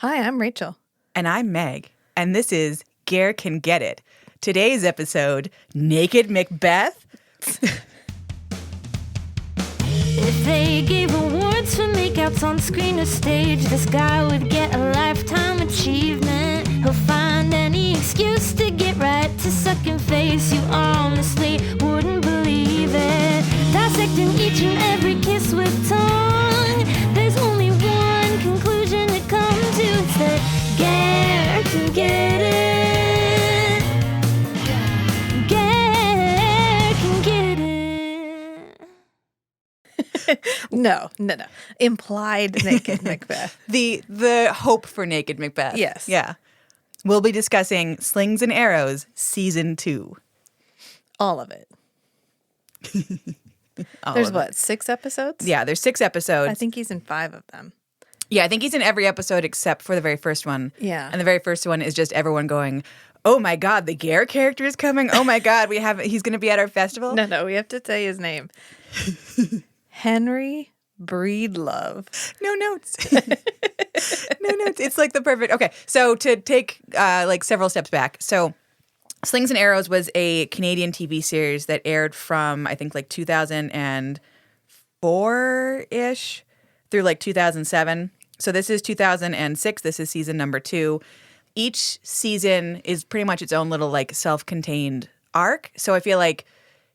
Hi, I'm Rachel. And I'm Meg. And this is Ger Can Get It. Today's episode, Naked Macbeth. If they gave awards for makeouts on screen or stage, this guy would get a lifetime achievement. He'll find any excuse to get right to second face. You honestly wouldn't believe it. Dissecting each and every kiss with tongue. There's only one conclusion to come to. It's that Ger can get it. Ger can get it. No. Implied Naked Macbeth. The hope for Naked Macbeth. Yes. Yeah. We'll be discussing Slings and Arrows, Season 2. All of it. All There's of what, it. 6 episodes? Yeah, there's 6 episodes. I think he's in 5 of them. Yeah, I think he's in every episode except for the very first one. Yeah. And the very first one is just everyone going, oh my God, the Ger character is coming. Oh my God, he's going to be at our festival. No, we have to say his name. Henry Breedlove. No notes. No notes. It's like the perfect. Okay, so to take several steps back. So Slings and Arrows was a Canadian TV series that aired from I think like 2004-ish through like 2007. So this is 2006. This is season number 2. Each season is pretty much its own little like self-contained arc. So I feel like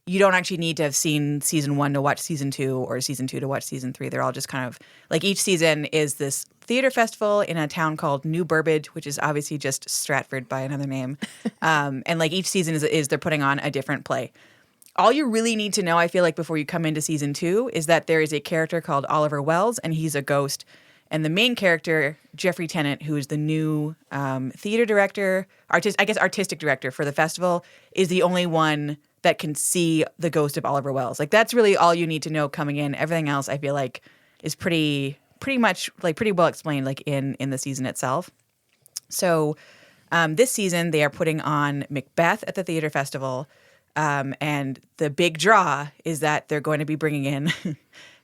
you don't actually need to have seen season 1 to watch season 2 or season 2 to watch season 3. They're all just kind of like each season is this theater festival in a town called New Burbage, which is obviously just Stratford by another name. And like each season is they're putting on a different play. All you really need to know, I feel like, before you come into season 2 is that there is a character called Oliver Wells, and he's a ghost. And the main character, Jeffrey Tennant, who is the new theater director, artistic director for the festival, is the only one that can see the ghost of Oliver Wells. Like that's really all you need to know coming in. Everything else, I feel like, is pretty much like pretty well explained, like in the season itself. So this season they are putting on Macbeth at the theater festival, and the big draw is that they're going to be bringing in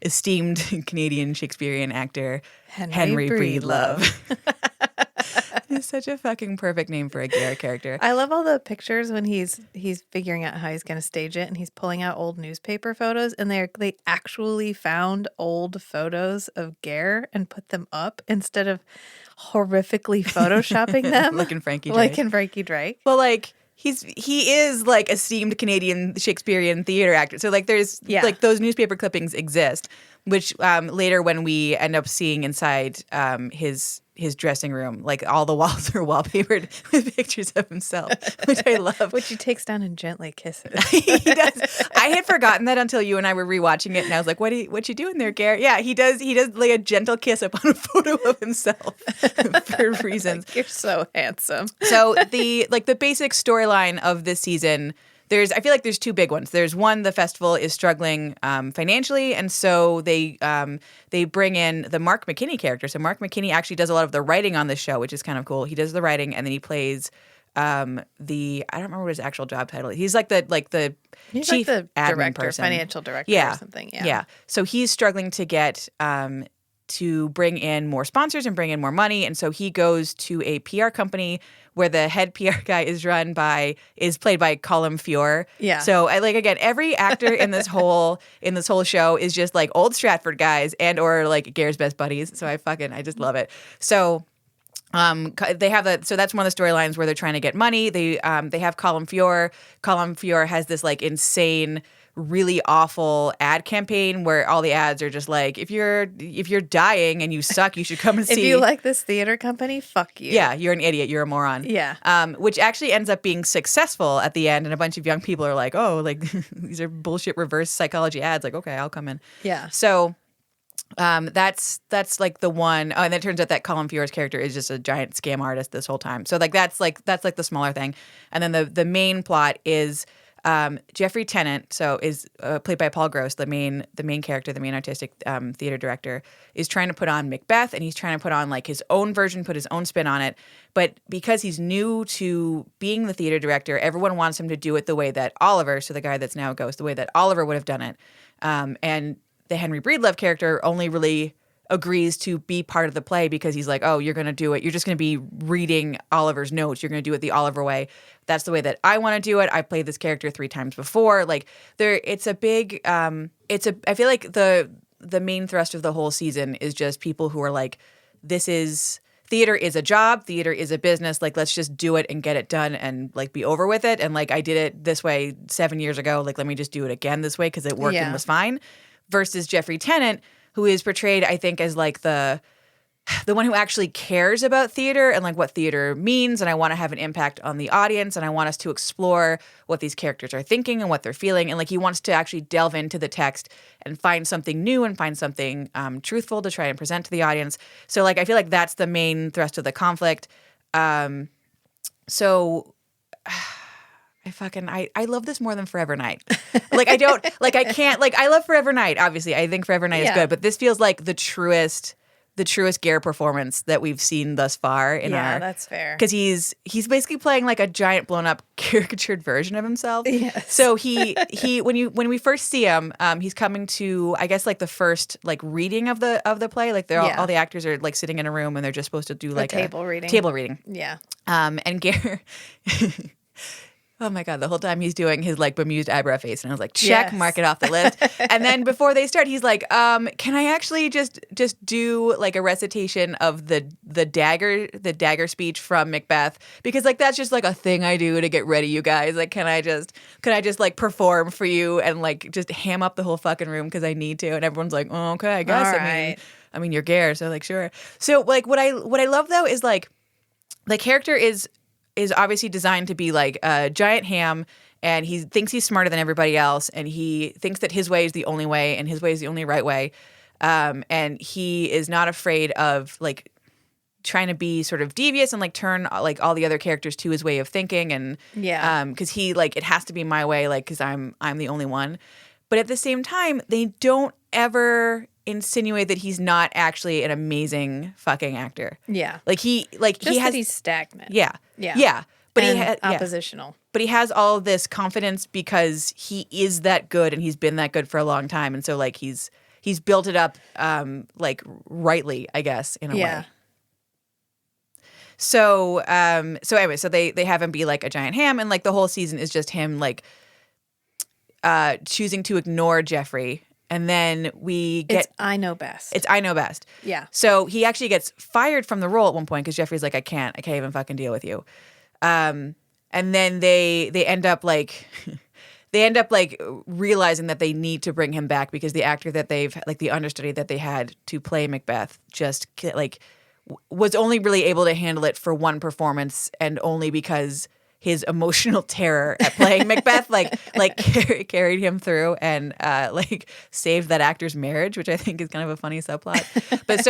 esteemed Canadian Shakespearean actor Henry Breedlove. It's such a fucking perfect name for a Ger character. I love all the pictures when he's figuring out how he's going to stage it, and he's pulling out old newspaper photos, and they actually found old photos of Ger and put them up instead of horrifically photoshopping them Like in Frankie Drake. Well, like he is like esteemed Canadian Shakespearean theater actor. So like there's like those newspaper clippings exist, which later when we end up seeing inside his dressing room, like all the walls are wallpapered with pictures of himself, which I love. Which he takes down and gently kisses. He does. I had forgotten that until you and I were rewatching it, and I was like, "What you doing there, Garrett?" Yeah, he does like a gentle kiss up on a photo of himself for reasons. You're so handsome. So the basic storyline of this season. I feel like there's 2 big ones. There's one, the festival is struggling financially, and so they bring in the Mark McKinney character. So Mark McKinney actually does a lot of the writing on this show, which is kind of cool. He does the writing, and then he plays I don't remember what his actual job title is. He's like the He's chief like the admin director, person, financial director or something. Yeah. So he's struggling to get to bring in more sponsors and bring in more money, and so he goes to a PR company where the head PR guy is played by Colm Feore. Yeah. So again, every actor in this whole show is just like old Stratford guys and or like Ger's best buddies. So I just love it. So they have so that's one of the storylines where they're trying to get money. They have Colm Feore. Colm Feore has this like insane, really awful ad campaign where all the ads are just like, if you're dying and you suck, you should come and see. If you like this theater company, fuck you. Yeah, you're an idiot. You're a moron. Yeah. Which actually ends up being successful at the end, and a bunch of young people are like, oh, like these are bullshit reverse psychology ads. Like, okay, I'll come in. Yeah. So that's like the one. Oh, and then it turns out that Colm Feore's character is just a giant scam artist this whole time. So that's the smaller thing. And then the main plot is Jeffrey Tennant, so is played by Paul Gross, the main character, the main artistic theater director, is trying to put on Macbeth, and he's trying to put on like his own version, put his own spin on it. But because he's new to being the theater director, everyone wants him to do it the way that Oliver, so the guy that's now a ghost, the way that Oliver would have done it. And the Henry Breedlove character only really agrees to be part of the play because he's like, oh, you're going to do it. You're just going to be reading Oliver's notes. You're going to do it the Oliver way. That's the way that I want to do it. I played this character 3 times before. Like it's a big, I feel like the main thrust of the whole season is just people who are like, theater is a job. Theater is a business. Like, let's just do it and get it done and like be over with it. And like, I did it this way 7 years ago. Like, let me just do it again this way because it worked and was fine. Versus Jeffrey Tennant, who is portrayed, I think, as like the one who actually cares about theater and like what theater means. And I want to have an impact on the audience. And I want us to explore what these characters are thinking and what they're feeling. And like, he wants to actually delve into the text and find something new and find something truthful to try and present to the audience. So like, I feel like that's the main thrust of the conflict. So I love this more than Forever Night. Like, I don't, like, I can't, like, I love Forever Night, obviously. I think Forever Night is good, but this feels like the truest Ger performance that we've seen thus far in our. Yeah, that's fair. Because he's basically playing like a giant blown up caricatured version of himself. Yes. So he when we first see him, he's coming to, I guess, like the first like reading of the play. Like all the actors are like sitting in a room and they're just supposed to do like a table reading. Yeah. And Ger oh my God, the whole time he's doing his like bemused eyebrow face. And I was like, check, mark it off the list. And then before they start, he's like, can I actually just do like a recitation of the dagger speech from Macbeth? Because like, that's just like a thing I do to get ready, you guys. Like, can I just like perform for you and like just ham up the whole fucking room because I need to? And everyone's like, oh, okay, I guess. All right. I mean, you're Ger, so like, sure. So like, what I love though is like, the character is obviously designed to be like a giant ham, and he thinks he's smarter than everybody else, and he thinks that his way is the only way and his way is the only right way. And he is not afraid of like trying to be sort of devious and like turn like all the other characters to his way of thinking. And because he like, it has to be my way, like, because I'm the only one. But at the same time, they don't ever insinuate that he's not actually an amazing fucking actor. Yeah. Like he has, that he's stagnant. Yeah. But and oppositional. But he has all of this confidence because he is that good and he's been that good for a long time. And so like he's built it up like rightly, I guess, in a way. So anyway, so they have him be like a giant ham, and like the whole season is just him like choosing to ignore Jeffrey. And then it's I know best. It's I know best. Yeah. So he actually gets fired from the role at one point because Jeffrey's like, I can't even fucking deal with you. And then they end up like realizing that they need to bring him back because the actor that they've like the understudy that they had to play Macbeth just like was only really able to handle it for one performance, and only because his emotional terror at playing Macbeth carried him through and like saved that actor's marriage, which I think is kind of a funny subplot. But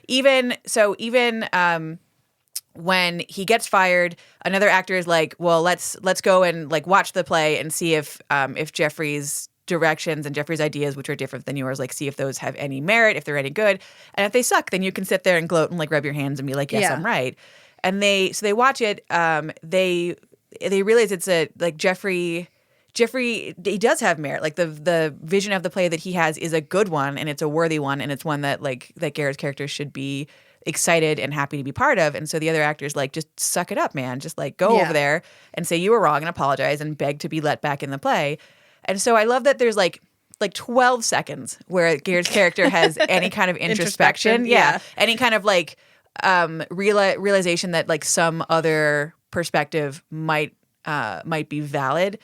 even when he gets fired, another actor is like, well, let's go and like watch the play and see if Jeffrey's directions and Jeffrey's ideas, which are different than yours, like see if those have any merit, if they're any good, and if they suck, then you can sit there and gloat and like rub your hands and be like, yes, I'm right. And they watch it. They realize it's a like Jeffrey. He does have merit. Like the vision of the play that he has is a good one, and it's a worthy one, and it's one that like that Ger's character should be excited and happy to be part of. And so the other actors like, just suck it up, man. Just like go over there and say you were wrong and apologize and beg to be let back in the play. And so I love that there's like 12 seconds where Ger's character has any kind of introspection. Yeah. Any kind of like realization that like some other perspective might be valid.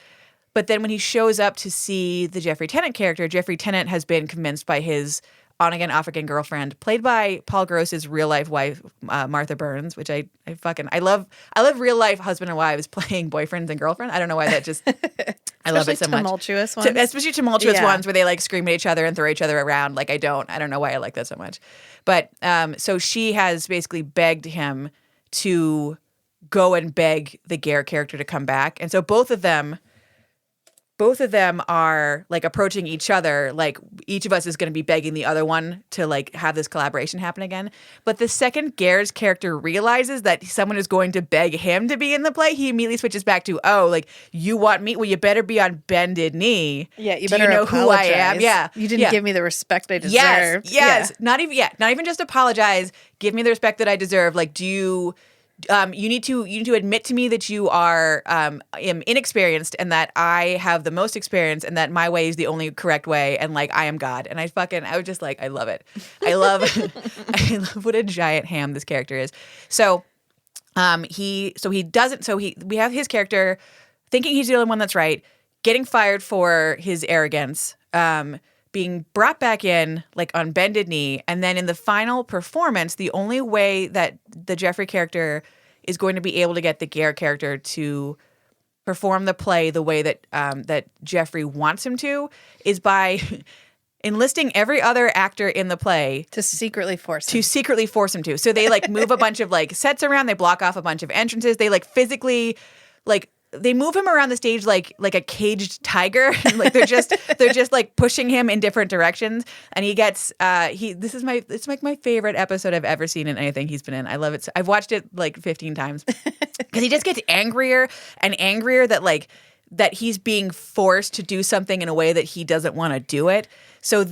But then when he shows up to see the Jeffrey Tennant character, Jeffrey Tennant has been convinced by his on-again, off-again girlfriend, played by Paul Gross's real-life wife, Martha Burns, which I love. I love real-life husband and wives playing boyfriends and girlfriends. I don't know why that just I love it so much. Tumultuous ones. Especially tumultuous ones where they like scream at each other and throw each other around. Like I don't know why I like that so much. But so she has basically begged him to go and beg the Ger character to come back. And so both of them both of them are like approaching each other, like each of us is going to be begging the other one to like have this collaboration happen again. But the second Ger's character realizes that someone is going to beg him to be in the play, he immediately switches back to, oh, like you want me? Well, you better be on bended knee. Yeah, you Do better you know apologize. who I am? Yeah, you didn't give me the respect I deserved. Yes. Yeah. Not even just apologize. Give me the respect that I deserve. Like, do you? You need to admit to me that you are am inexperienced and that I have the most experience and that my way is the only correct way and like I am God. And I was just like, I love it. I love what a giant ham this character is. So we have his character thinking he's the only one that's right, getting fired for his arrogance, being brought back in like on bended knee, and then in the final performance, the only way that the Jeffrey character is going to be able to get the Ger character to perform the play the way that that Jeffrey wants him to is by enlisting every other actor in the play To secretly force him. to. So they like move a bunch of like sets around, they block off a bunch of entrances, they like physically like they move him around the stage like a caged tiger. Like they're just like pushing him in different directions. And he gets it's like my favorite episode I've ever seen in anything he's been in. I love it. I've watched it like 15 times. Because he just gets angrier and angrier that he's being forced to do something in a way that he doesn't want to do it. So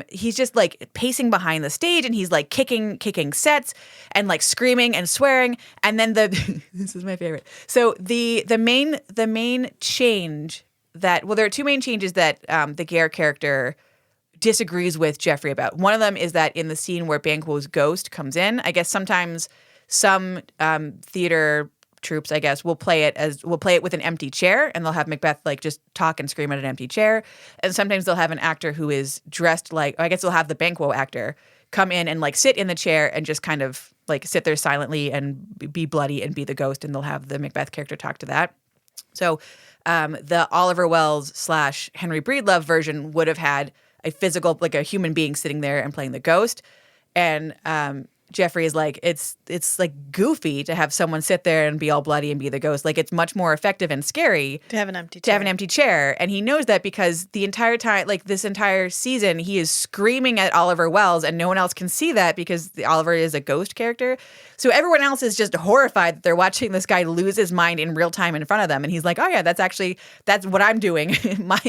he's just like pacing behind the stage and he's like kicking sets and like screaming and swearing. And then this is my favorite. So the main change there are two main changes that the Ger character disagrees with Jeffrey about. One of them is that in the scene where Banquo's ghost comes in, I guess sometimes some theater troops, I guess, will play it with an empty chair, and they'll have Macbeth like just talk and scream at an empty chair. And sometimes they'll have an actor who is dressed like, I guess they'll have the Banquo actor come in and like sit in the chair and just kind of like sit there silently and be bloody and be the ghost, and they'll have the Macbeth character talk to that. So the Oliver Wells / Henry Breedlove version would have had a physical, like a human being sitting there and playing the ghost. And Jeffrey is like, it's like goofy to have someone sit there and be all bloody and be the ghost. Like it's much more effective and scary To have an empty chair. And he knows that because the entire time, like this entire season, he is screaming at Oliver Wells and no one else can see that because Oliver is a ghost character. So everyone else is just horrified that they're watching this guy lose his mind in real time in front of them. And he's like, oh yeah, that's what I'm doing.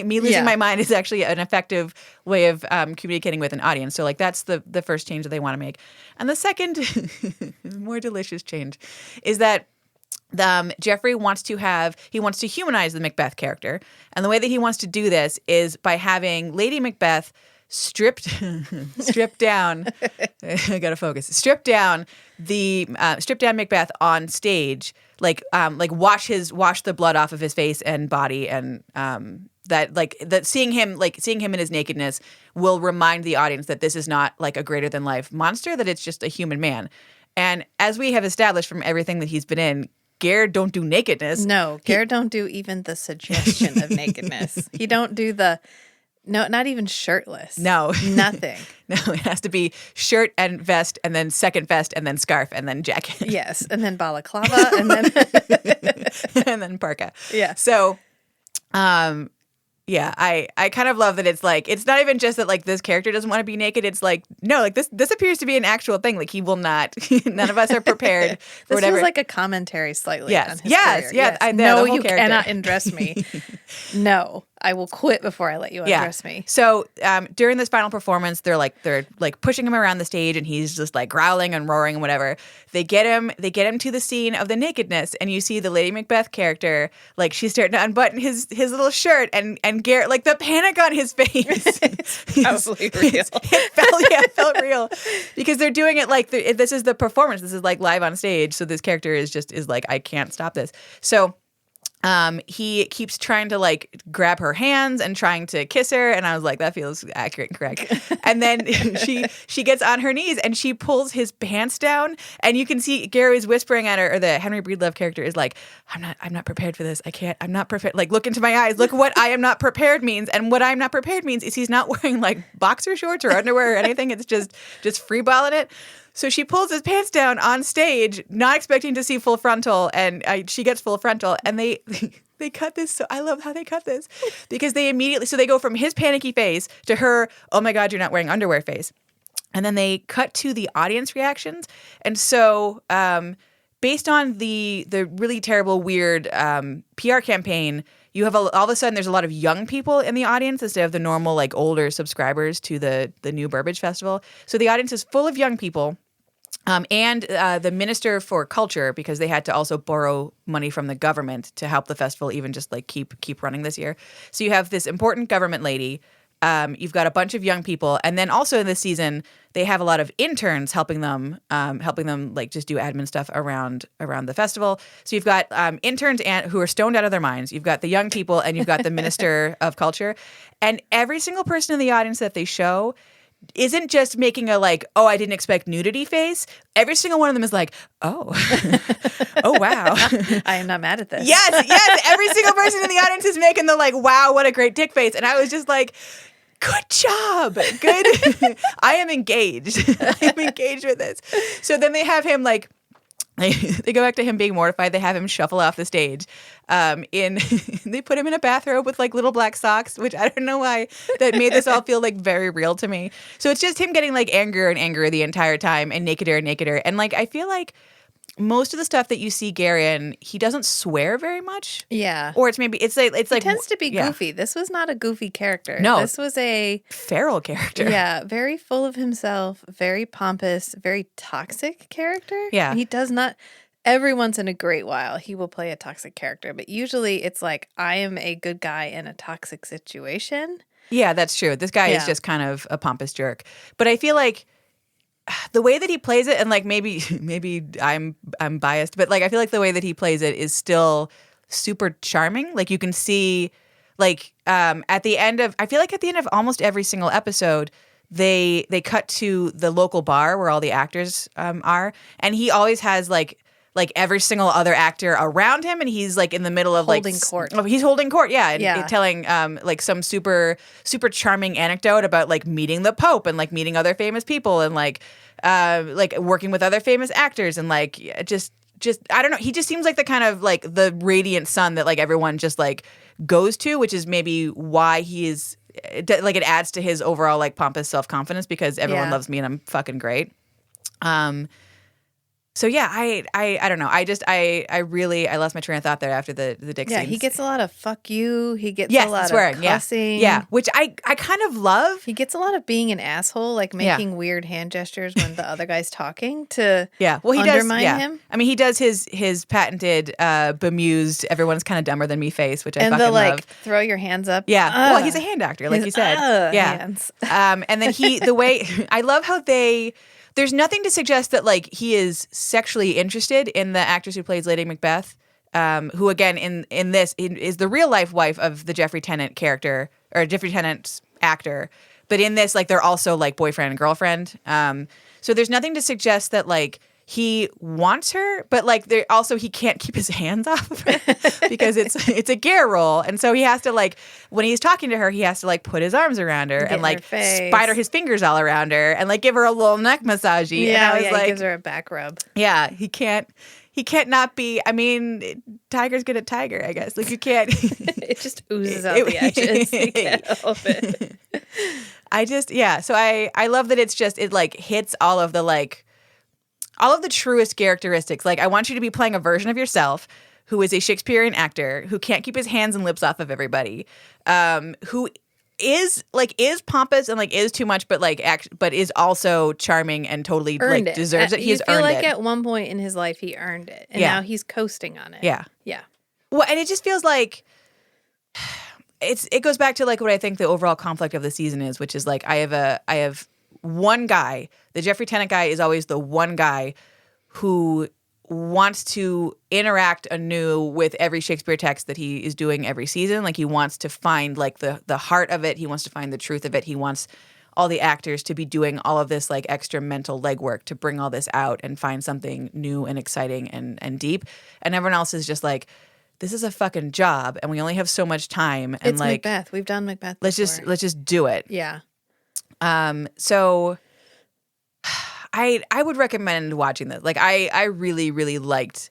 Me losing my mind is actually an effective way of communicating with an audience. So like that's the first change that they want to make. And the second, more delicious change is that Jeffrey wants to humanize the Macbeth character. And the way that he wants to do this is by having Lady Macbeth stripped down. I gotta focus. Stripped down Macbeth on stage, like wash the blood off of his face and body, and that seeing him in his nakedness will remind the audience that this is not like a greater than life monster, that it's just a human man. And as we have established from everything that he's been in, Ger don't do nakedness. No, Ger don't do even the suggestion of nakedness. He don't do not even shirtless. No. Nothing. No, it has to be shirt and vest and then second vest and then scarf and then jacket. Yes, and then balaclava and then and then parka. Yeah. So yeah, I kind of love that it's like, it's not even just that like this character doesn't want to be naked. It's like, no, like this appears to be an actual thing. Like he will not, none of us are prepared for this whatever. feels like a commentary slightly on his career. Yes. I know, no, the whole you character. cannot undress me. No, I will quit before I let you undress me. So during this final performance, they're like pushing him around the stage, and he's just like growling and roaring and whatever. They get him to the scene of the nakedness, and you see the Lady Macbeth character, like she's starting to unbutton his little shirt, and Garrett, like the panic on his face. It's totally real. It felt real because they're doing it like this is the performance. This is like live on stage. So this character is like, I can't stop this. So he keeps trying to like grab her hands and trying to kiss her, and I was like, that feels accurate and correct. And then she gets on her knees and she pulls his pants down, and you can see Gary is whispering at her, or the Henry Breedlove character is like, I'm not prepared for this. I'm not prepared. Like, look into my eyes. Look what I am not prepared means. And what I'm not prepared means is he's not wearing like boxer shorts or underwear or anything. It's just free balling it. So she pulls his pants down on stage, not expecting to see full frontal, and she gets full frontal, and they they cut this. So I love how they cut this because they immediately, so they go from his panicky face to her, oh my God, you're not wearing underwear face. And then they cut to the audience reactions. And so based on the really terrible, weird PR campaign, you have all of a sudden there's a lot of young people in the audience instead of the normal like older subscribers to the new Burbage Festival. So the audience is full of young people. And the Minister for Culture, because they had to also borrow money from the government to help the festival even just like keep running this year. So you have this important government lady. You've got a bunch of young people, and then also in this season they have a lot of interns helping them like just do admin stuff around the festival. So you've got interns who are stoned out of their minds. You've got the young people, and you've got the Minister of Culture, and every single person in the audience that they show isn't just making a like, oh, I didn't expect nudity face. Every single one of them is like, oh, oh, wow. I am not mad at this. Yes. Every single person in the audience is making the like, wow, what a great dick face. And I was just like, good job. Good. I am engaged. I'm engaged with this. So then they have him like, they go back to him being mortified. They have him shuffle off the stage. They put him in a bathrobe with like little black socks, which I don't know why that made this all feel like very real to me. So it's just him getting like angrier and angrier the entire time and nakeder and nakeder. And like I feel like most of the stuff that you see Ger in, he doesn't swear very much. Yeah. Or it's like He tends to be goofy. This was not a goofy character. No. This was a feral character. Yeah, very full of himself, very pompous, very toxic character. Yeah. He does not every once in a great while he will play a toxic character, but usually it's like I am a good guy in a toxic situation. Yeah, that's true. This guy is just kind of a pompous jerk. But I feel like the way that he plays it, and like maybe I'm biased, but like I feel like the way that he plays it is still super charming. Like you can see, like at the end of almost every single episode, they cut to the local bar where all the actors are, and he always has like every single other actor around him, and he's like in the middle of holding court. Oh, he's holding court, yeah, and telling like some super super charming anecdote about like meeting the Pope and like meeting other famous people and like working with other famous actors and like just I don't know. He just seems like the kind of like the radiant sun that like everyone just like goes to, which is maybe why he is like it adds to his overall like pompous self-confidence because everyone loves me and I'm fucking great. So yeah, I don't know. I lost my train of thought there after the dick scenes. Yeah, he gets a lot of fuck you. He gets a lot swearing, of cussing. Yeah, which I kind of love. He gets a lot of being an asshole, like making weird hand gestures when the other guy's talking to undermine him. I mean, he does his patented bemused, everyone's kind of dumber than me face, which I fucking love. And the throw your hands up. Yeah, well, he's a hand actor, like you said. Hands. And then the way I love how there's nothing to suggest that like he is sexually interested in the actress who plays Lady Macbeth, who again in this is the real life wife of the Jeffrey Tennant character or Jeffrey Tennant's actor. But in this, like they're also like boyfriend and girlfriend. So there's nothing to suggest that like he wants her, but like he can't keep his hands off of her because it's a Ger role, and so he has to like when he's talking to her, he has to like put his arms around her and like spider his fingers all around her and like give her a little neck massage. Yeah, and he gives her a back rub. Yeah, he can't not be. I mean, tiger's good at tiger, I guess. Like you can't. It just oozes out the edges. You can't help it. So I love that it like hits all of the truest characteristics. Like, I want you to be playing a version of yourself who is a Shakespearean actor who can't keep his hands and lips off of everybody, who is pompous and like is too much, but but is also charming and totally deserves it. He has earned it. You feel like at one point in his life he earned it, and now he's coasting on it. Yeah. Well, and it just feels like it goes back to like what I think the overall conflict of the season is, which is like I have one guy. The Jeffrey Tennant guy is always the one guy who wants to interact anew with every Shakespeare text that he is doing every season. Like he wants to find like the heart of it. He wants to find the truth of it. He wants all the actors to be doing all of this like extra mental legwork to bring all this out and find something new and exciting and deep. And everyone else is just like, this is a fucking job and we only have so much time. And it's like Macbeth. We've done Macbeth before. Let's just do it. Yeah. So I would recommend watching this. Like I really liked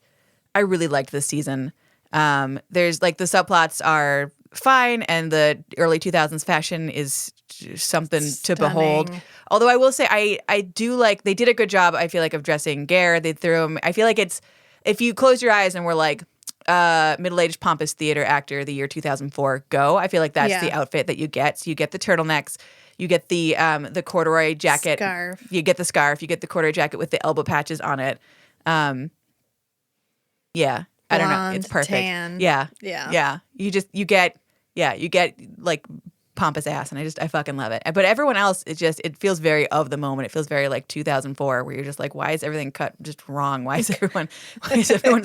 this season. There's like the subplots are fine, and the early 2000s fashion is something to behold. Although I will say I do like they did a good job, I feel like, of dressing Ger. They threw him. I feel like it's if you close your eyes and we're like middle-aged pompous theater actor the year 2004 go. I feel like that's the outfit that you get. So you get the turtlenecks, you get the corduroy jacket, Scarf. You get the scarf, you get the corduroy jacket with the elbow patches on it. Yeah. I don't know. It's perfect. Tan. Yeah. Yeah. Yeah. You get like pompous ass, and I fucking love it. But everyone else, it feels very of the moment. It feels very like 2004, where you're just like, why is everything cut just wrong? Why is everyone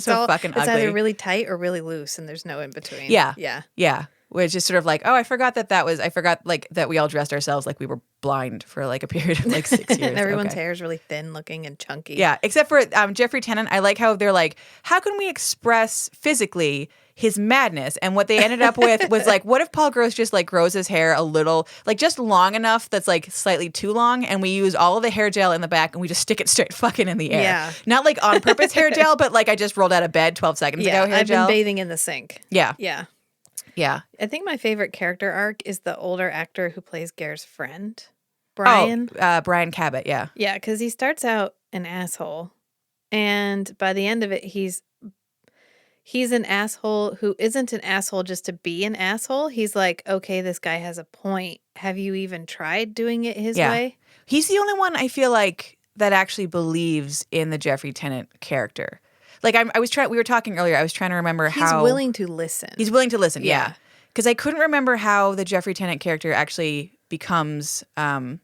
so fucking ugly? It's either really tight or really loose, and there's no in between. Yeah. Yeah. Yeah. Which is sort of like, oh, I forgot like that we all dressed ourselves like we were blind for like a period of like 6 years. And everyone's hair is really thin looking and chunky. Yeah, except for Jeffrey Tennant. I like how they're like, how can we express physically his madness? And what they ended up with was like, what if Paul Gross just like grows his hair a little, like just long enough that's like slightly too long, and we use all of the hair gel in the back and we just stick it straight fucking in the air. Yeah. Not like on purpose hair gel, but like I just rolled out of bed 12 seconds ago hair I've gel. been bathing in the sink. Yeah. Yeah. Yeah. I think my favorite character arc is the older actor who plays Ger's friend, Brian. Oh, Brian Cabot, yeah. Yeah, because he starts out an asshole, and by the end of it, he's an asshole who isn't an asshole just to be an asshole. He's like, okay, this guy has a point. Have you even tried doing it his way? He's the only one I feel like that actually believes in the Jeffrey Tennant character. Like we were talking earlier. I was trying to remember how He's willing to listen. He's willing to listen. Yeah. Yeah, because I couldn't remember how the Jeffrey Tennant character actually becomes. I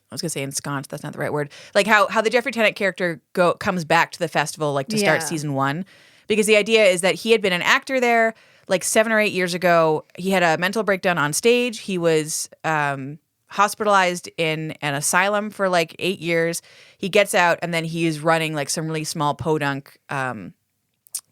was gonna say ensconced. That's not the right word. Like how the Jeffrey Tennant character comes back to the festival like to start season 1, because the idea is that he had been an actor there like 7 or 8 years ago. He had a mental breakdown on stage. He was hospitalized in an asylum for like 8 years. He gets out, and then he is running like some really small podunk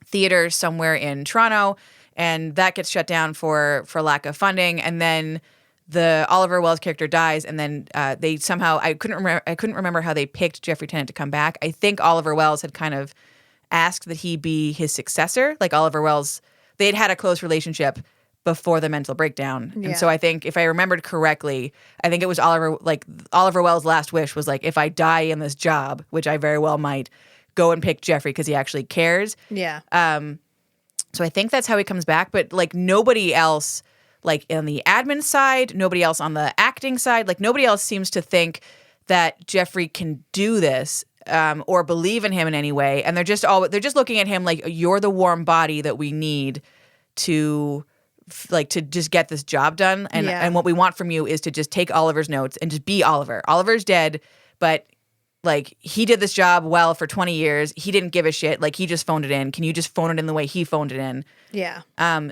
theater somewhere in Toronto, and that gets shut down for lack of funding. And then the Oliver Wells character dies, and then they somehow I couldn't remember how they picked Jeffrey Tennant to come back. I think Oliver Wells had kind of asked that he be his successor. Like Oliver Wells, they'd had a close relationship before the mental breakdown. Yeah. And so I think if I remembered correctly, I think it was Oliver Wells' last wish was like, if I die in this job, which I very well might, go and pick Jeffrey because he actually cares. Yeah. So I think that's how he comes back. But like nobody else, like on the admin side, nobody else on the acting side, like nobody else seems to think that Jeffrey can do this or believe in him in any way. And they're just looking at him like, you're the warm body that we need to just get this job done. And what we want from you is to just take Oliver's notes and just be Oliver. Oliver's dead, but like he did this job well for 20 years. He didn't give a shit. Like he just phoned it in. Can you just phone it in the way he phoned it in? Yeah.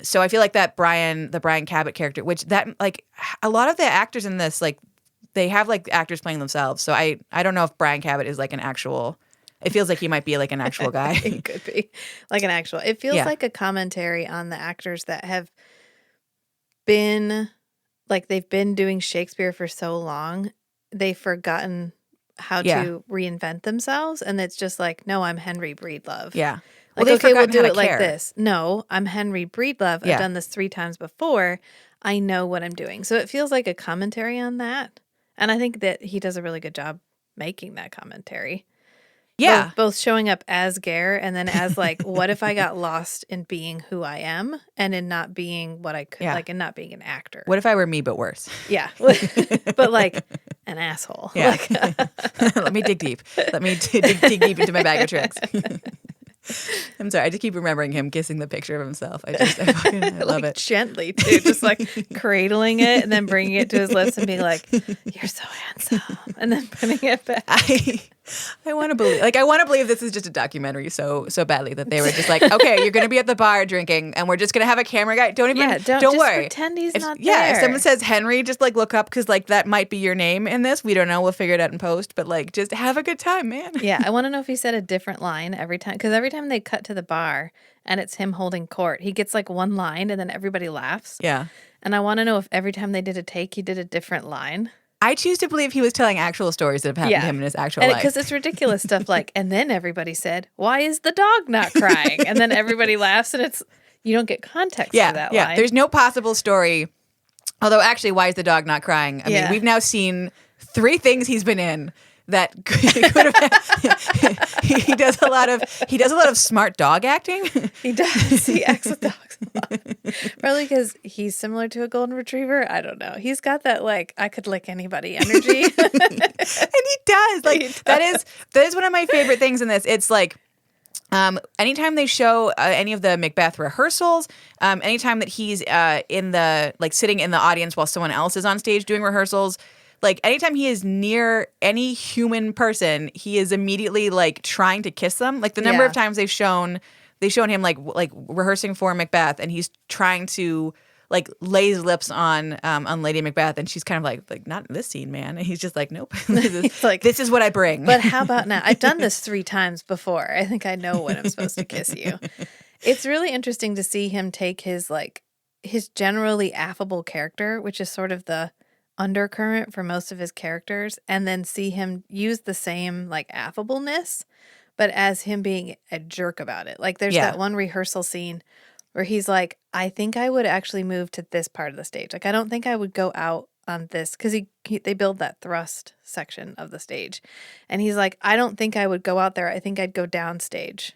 So I feel like the Brian Cabot character, which that like a lot of the actors in this, like they have like actors playing themselves. So I don't know if Brian Cabot is like an actual. It feels like he might be like an actual guy. It could be like an actual. It feels Yeah. like a commentary on the actors that have been like they've been doing Shakespeare for so long, they've forgotten how to reinvent themselves, and it's just like, no, I'm Henry Breedlove. Yeah. Like, they've okay, we'll forgotten do how it to like care. this. No, I'm Henry Breedlove. Yeah. I've done this 3 times before. I know what I'm doing. So it feels like a commentary on that. And I think that he does a really good job making that commentary. Yeah. Both showing up as Ger and then as like, what if I got lost in being who I am and in not being what I could, like in not being an actor. What if I were me but worse? Yeah. But like an asshole. Yeah. Like, Let me dig deep. Let me dig deep into my bag of tricks. I'm sorry. I just keep remembering him kissing the picture of himself. I love like it. gently too, just like cradling it and then bringing it to his lips and being like, "You're so handsome," and then putting it back. I want to believe this is just a documentary so badly that they were just like, okay, you're going to be at the bar drinking and we're just going to have a camera guy. Don't just worry. Pretend he's not there. Yeah, if someone says Henry, just like look up because like that might be your name in this. We don't know. We'll figure it out in post. But like, just have a good time, man. Yeah, I want to know if he said a different line every time, because every time they cut to the bar and it's him holding court, he gets like one line and then everybody laughs. Yeah. And I want to know if every time they did a take, he did a different line. I choose to believe he was telling actual stories that have happened to him in his actual life. Because it's ridiculous stuff like, and then everybody said, "Why is the dog not crying?" And then everybody laughs, and it's you don't get context for that line. There's no possible story. Although, actually, why is the dog not crying? I mean, we've now seen 3 things he's been in that could have. He does a lot of smart dog acting. He does. He acts with dogs a lot. Probably because he's similar to a golden retriever. I don't know. He's got that like I could lick anybody energy, and he does. Like that is one of my favorite things in this. It's like. Anytime they show any of the Macbeth rehearsals, anytime that he's in the like sitting in the audience while someone else is on stage doing rehearsals, like anytime he is near any human person, he is immediately like trying to kiss them. Like the number of times they've shown him like rehearsing for Macbeth, and he's trying to like lay his lips on Lady Macbeth, and she's kind of like not in this scene, man. And he's just like, nope. This is what I bring. But how about now? I've done this 3 times before. I think I know when I'm supposed to kiss you. It's really interesting to see him take his generally affable character, which is sort of the undercurrent for most of his characters, and then see him use the same like affableness, but as him being a jerk about it. Like there's that one rehearsal scene where he's like, I think I would actually move to this part of the stage. Like, I don't think I would go out on this because they build that thrust section of the stage. And he's like, I don't think I would go out there. I think I'd go downstage.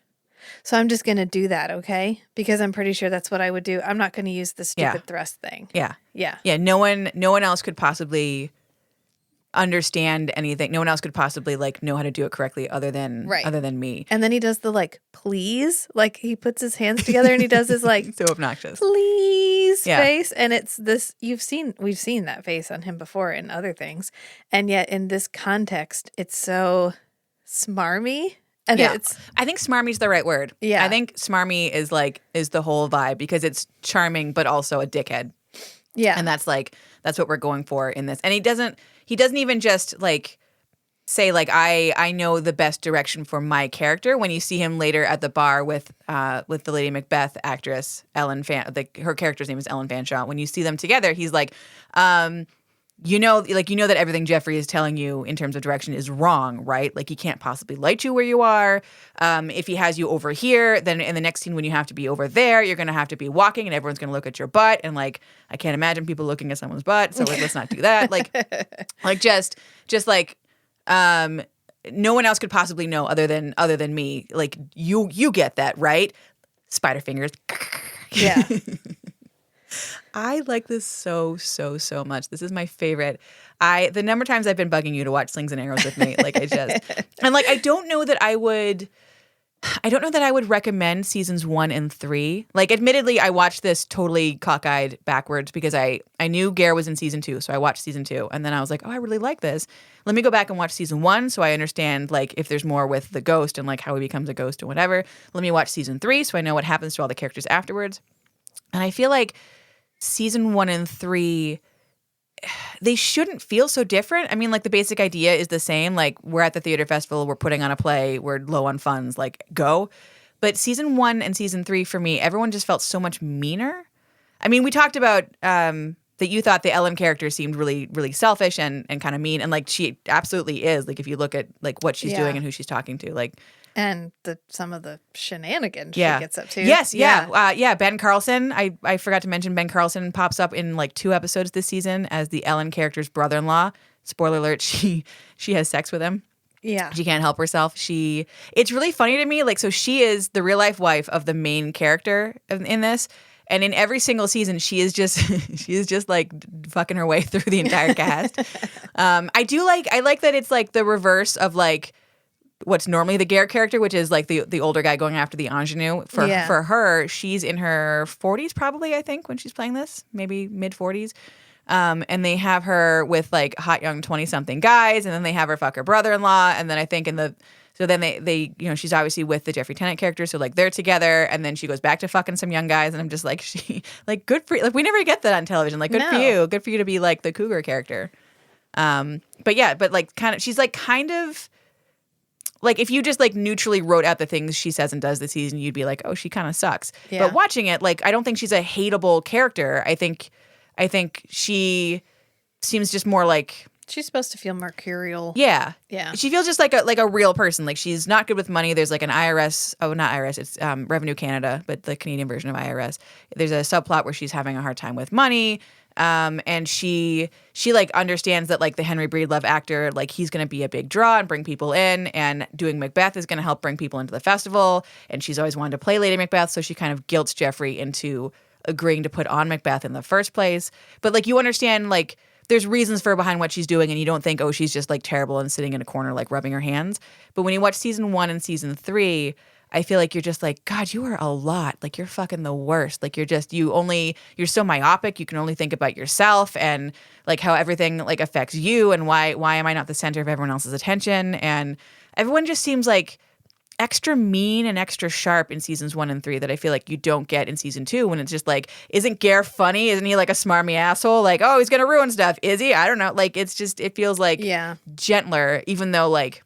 So I'm just going to do that, okay? Because I'm pretty sure that's what I would do. I'm not going to use the stupid thrust thing. Yeah. Yeah. Yeah. No one else could possibly understand anything. No one else could possibly like know how to do it correctly other than me. And then he does the like please, like he puts his hands together and he does his like so obnoxious please face, and it's this we've seen that face on him before in other things, and yet in this context it's so smarmy. And I think smarmy's the right word. Yeah. I think smarmy is the whole vibe because it's charming but also a dickhead. Yeah. And that's what we're going for in this. And he doesn't even just like say like I know the best direction for my character. When you see him later at the bar with the Lady Macbeth actress Ellen her character's name is Ellen Fanshawe. When you see them together, he's like, you know that everything Jeffrey is telling you in terms of direction is wrong, right? Like he can't possibly light you where you are. If he has you over here, then in the next scene when you have to be over there, you're going to have to be walking and everyone's going to look at your butt. And like, I can't imagine people looking at someone's butt. So like, let's not do that. Like just like, no one else could possibly know other than me. Like you get that, right? Spider fingers. Yeah. I like this so much. This is my favorite. The number of times I've been bugging you to watch Slings and Arrows with me, like I don't know that I would recommend seasons 1 and 3. Like, admittedly, I watched this totally cockeyed backwards because I knew Ger was in season 2, so I watched season 2, and then I was like, oh, I really like this. Let me go back and watch season 1 so I understand like if there's more with the ghost and like how he becomes a ghost and whatever. Let me watch season 3 so I know what happens to all the characters afterwards. And I feel like season 1 and 3, they shouldn't feel so different. I mean, like the basic idea is the same. Like we're at the theater festival, we're putting on a play, we're low on funds, like go. But season 1 and season 3 for me, everyone just felt so much meaner. I mean, we talked about that you thought the Ellen character seemed really, really selfish and kind of mean. And like she absolutely is. Like if you look at like what she's doing and who she's talking to, like. And some of the shenanigans she gets up to. Yes, yeah. Ben Carlson. I forgot to mention Ben Carlson pops up in like 2 episodes this season as the Ellen character's brother-in-law. Spoiler alert, she has sex with him. Yeah. She can't help herself. It's really funny to me. Like, so she is the real life wife of the main character in this. And in every single season, she is just like fucking her way through the entire cast. I like that it's like the reverse of like what's normally the Ger character, which is like the older guy going after the ingenue. For her, she's in her 40s probably, I think, when she's playing this, maybe mid 40s. And they have her with like hot young 20-something guys, and then they have her fuck her brother-in-law, and then I think so then they she's obviously with the Jeffrey Tennant character, so like they're together, and then she goes back to fucking some young guys, and I'm just like, she like good for you. Like we never get that on television. Like good for you to be like the cougar character. But like she's like kind of. Like, if you just, like, neutrally wrote out the things she says and does this season, you'd be like, oh, she kind of sucks. Yeah. But watching it, like, I don't think she's a hateable character. I think she seems just more like She's supposed to feel mercurial. Yeah. Yeah. She feels just like a real person. Like she's not good with money. There's like an IRS. Oh, not IRS. It's Revenue Canada, but the Canadian version of IRS. There's a subplot where she's having a hard time with money. And she like understands that like the Henry Breedlove actor, like he's going to be a big draw and bring people in, and doing Macbeth is going to help bring people into the festival. And she's always wanted to play Lady Macbeth. So she kind of guilts Jeffrey into agreeing to put on Macbeth in the first place. But like you understand, like, there's reasons for behind what she's doing, and you don't think, oh, she's just like terrible and sitting in a corner like rubbing her hands. But when you watch season 1 and season 3, I feel like you're just like, God, you are a lot. Like you're fucking the worst. Like you're so myopic. You can only think about yourself and like how everything like affects you, and why am I not the center of everyone else's attention? And everyone just seems like extra mean and extra sharp in seasons 1 and 3 that I feel like you don't get in season 2, when it's just like, isn't Ger funny? Isn't he like a smarmy asshole? Like, oh, he's gonna ruin stuff. Is he? I don't know. Like it feels like gentler, even though like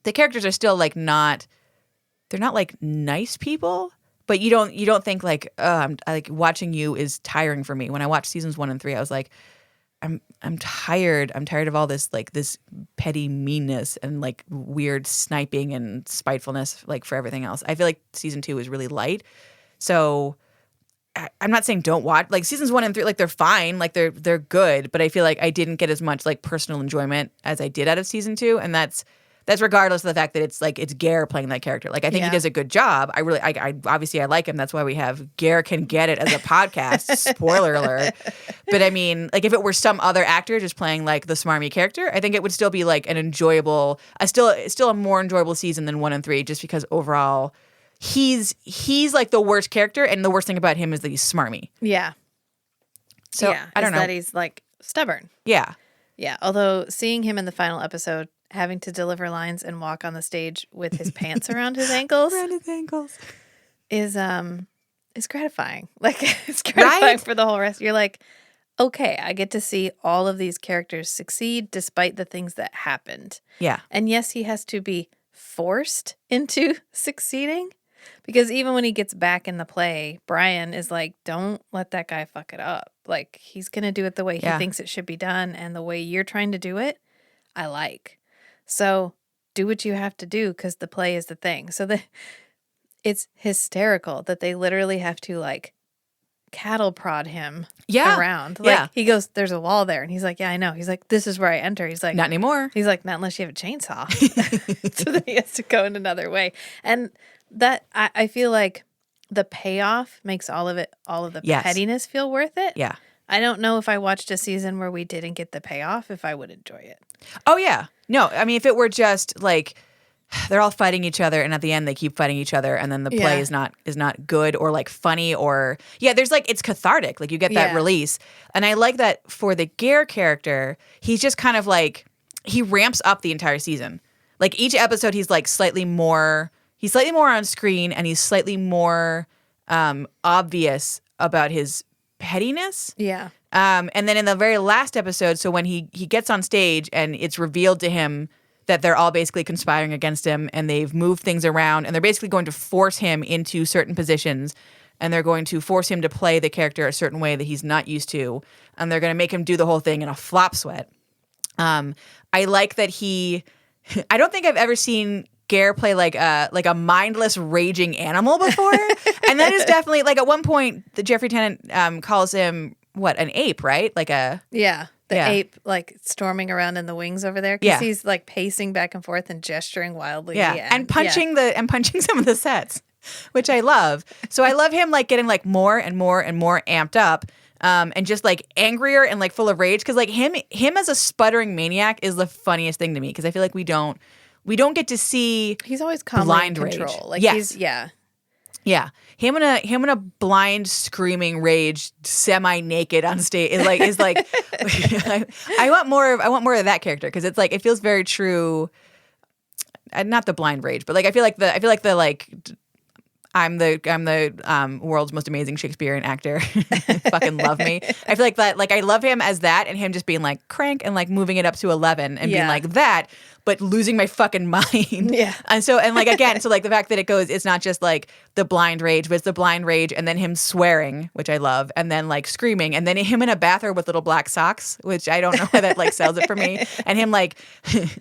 the characters are still like they're not like nice people, but you don't think like, I'm like watching you is tiring for me. When I watched seasons 1 and 3, I was like, I'm tired. I'm tired of all this like this petty meanness and like weird sniping and spitefulness like for everything else. I feel like season 2 is really light. So I'm not saying don't watch like seasons 1 and 3, like they're fine, like they're good, but I feel like I didn't get as much like personal enjoyment as I did out of season 2, and that's regardless of the fact that it's Ger playing that character. Like I think he does a good job. I obviously I like him. That's why we have Ger Can Get It as a podcast. Spoiler alert. But I mean, like if it were some other actor just playing like the smarmy character, I think it would still be like an enjoyable, still a more enjoyable season than 1 and 3, just because overall he's like the worst character, and the worst thing about him is that he's smarmy. Yeah. So I don't know. That he's like stubborn. Yeah. Yeah. Although seeing him in the final episode having to deliver lines and walk on the stage with his pants around his ankles is gratifying. Like it's gratifying for the whole rest. You're like, okay, I get to see all of these characters succeed despite the things that happened. Yeah. And yes, he has to be forced into succeeding, because even when he gets back in the play, Brian is like, don't let that guy fuck it up. Like he's going to do it the way he thinks it should be done, and the way you're trying to do it, I like. So do what you have to do, because the play is the thing. So it's hysterical that they literally have to like cattle prod him around. Like he goes, there's a wall there. And he's like, yeah, I know. He's like, this is where I enter. He's like, not anymore. He's like, not unless you have a chainsaw. So then he has to go in another way. And that I feel like the payoff makes all of the pettiness feel worth it. Yeah. I don't know if I watched a season where we didn't get the payoff, if I would enjoy it. Oh, yeah. No, I mean, if it were just like they're all fighting each other, and at the end they keep fighting each other, and then the play is not good or like funny, or there's like it's cathartic. Like you get that release. And I like that for the Ger character, he's just kind of like he ramps up the entire season. Like each episode he's like slightly more on screen, and he's slightly more obvious about his pettiness. Yeah. And then in the very last episode, so when he gets on stage and it's revealed to him that they're all basically conspiring against him, and they've moved things around, and they're basically going to force him into certain positions, and they're going to force him to play the character a certain way that he's not used to, and they're going to make him do the whole thing in a flop sweat. I like that I don't think I've ever seen Ger play like a mindless raging animal before. And that is definitely like at one point the Jeffrey Tennant calls him an ape, right? Like a ape like storming around in the wings over there, because he's like pacing back and forth and gesturing wildly. And punching some of the sets, which I love. So I love him like getting like more and more and more amped up. And just like angrier and like full of rage, because like him as a sputtering maniac is the funniest thing to me, because I feel like we don't get to see. He's always calmly blind in control. rage. Like yes. Him in a blind screaming rage, semi-naked on stage is like I want more of that character, because it's like it feels very true. Not the blind rage, but like I feel like the I'm the world's most amazing Shakespearean actor. Fucking love me. I feel like that. Like I love him as that, and him just being like crank and like moving it up to 11 and being like that, but losing my fucking mind. Yeah. And like again, so like the fact that it's not just like the blind rage, but it's the blind rage, and then him swearing, which I love, and then like screaming, and then him in a bathrobe with little black socks, which I don't know why that like sells it for me, and him like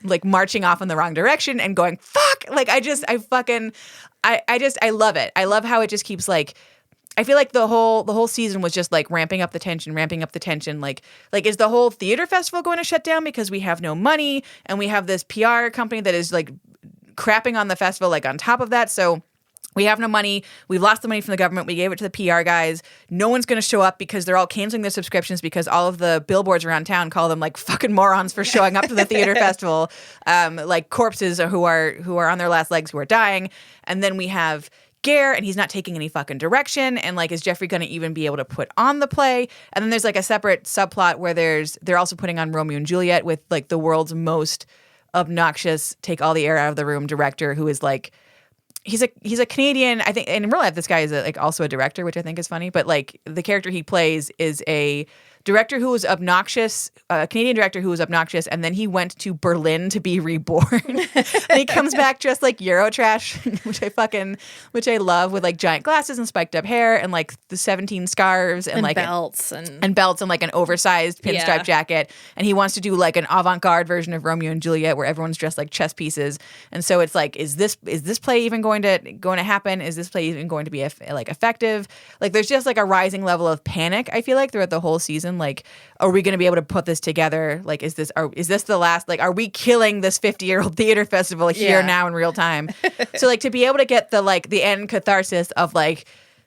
like marching off in the wrong direction and going fuck. Like I love it. I love how it just keeps like. I feel like the whole season was just like ramping up the tension. Like is the whole theater festival going to shut down because we have no money and we have this PR company that is like crapping on the festival like on top of that. So we have no money. We've lost the money from the government. We gave it to the PR guys. No one's going to show up because they're all canceling their subscriptions because all of the billboards around town call them like fucking morons for showing up to the theater festival, like corpses who are on their last legs, who are dying. And then we have Ger, and he's not taking any fucking direction. And like, is Jeffrey going to even be able to put on the play? And then there's like a separate subplot where they're also putting on Romeo and Juliet with like the world's most obnoxious, take all the air out of the room director who is like, he's a Canadian, I think, and in real life this guy is like also a director, which I think is funny. But like the character he plays is a director who was obnoxious, a Canadian director who was obnoxious, and then he went to Berlin to be reborn. And he comes back dressed like Eurotrash, which I love, with like giant glasses and spiked up hair and like the 17 scarves and like belts and belts and like an oversized pinstripe jacket. And he wants to do like an avant-garde version of Romeo and Juliet where everyone's dressed like chess pieces. And so it's like, is this play even going to happen? Is this play even going to be like effective? Like there's just like a rising level of panic, I feel like, throughout the whole season. Like, are we going to be able to put this together? Like, is this the last, like, are we killing this 50-year-old theater festival here now in real time? So like to be able to get the end catharsis of like